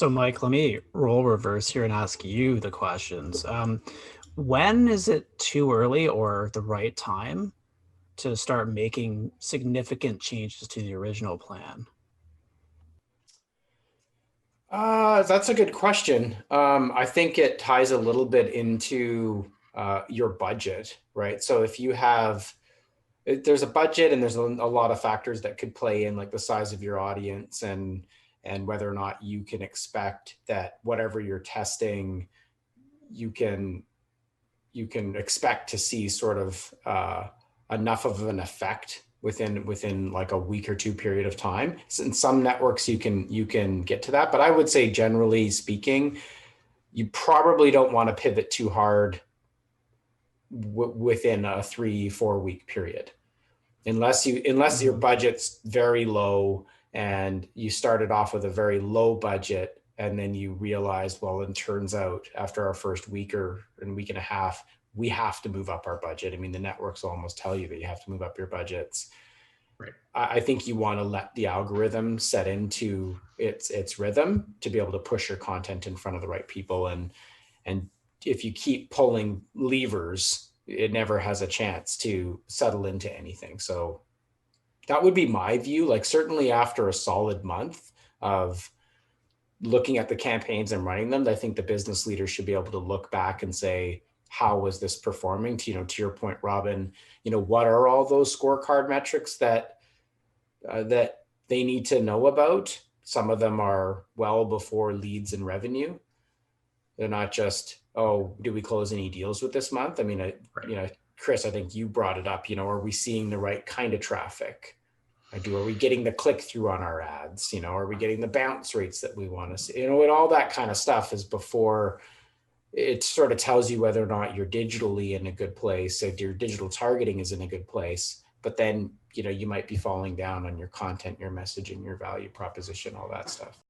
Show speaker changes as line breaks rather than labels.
So, Mike, let me roll reverse here and ask you the questions. When is it too early or the right time to start making significant changes to the original plan?
That's a good question. I think it ties a little bit into your budget, right? So if you have, there's a budget and there's a lot of factors that could play in, like the size of your audience and whether or not you can expect that whatever you're testing, you can you can expect to see sort of enough of an effect within like a week or two period of time. So in some networks, you can get to that, but I would say generally speaking, you probably don't want to pivot too hard within a 3 4 week period, unless your
Mhm.
budget's very low and you started off with a very low budget and then you realize, well, it turns out after our first week or a week and a half, we have to move up our budget. I mean, the networks will almost tell you that you have to move up your budgets.
Right.
I think you want to let the algorithm set into its rhythm to be able to push your content in front of the right people. And if you keep pulling levers, it never has a chance to settle into anything. So that would be my view. Like certainly after a solid month of looking at the campaigns and running them, I think the business leaders should be able to look back and say, how was this performing? To your point, Robin, what are all those scorecard metrics that they need to know about? Some of them are well before leads and revenue. They're not just, oh, did we close any deals with this month? I mean,
Right.
Chris, I think you brought it up. Are we seeing the right kind of traffic? Are we getting the click through on our ads? Are we getting the bounce rates that we want to see? And all that kind of stuff is before it sort of tells you whether or not you're digitally in a good place, if your digital targeting is in a good place. But then, you might be falling down on your content, your messaging, your value proposition, all that stuff.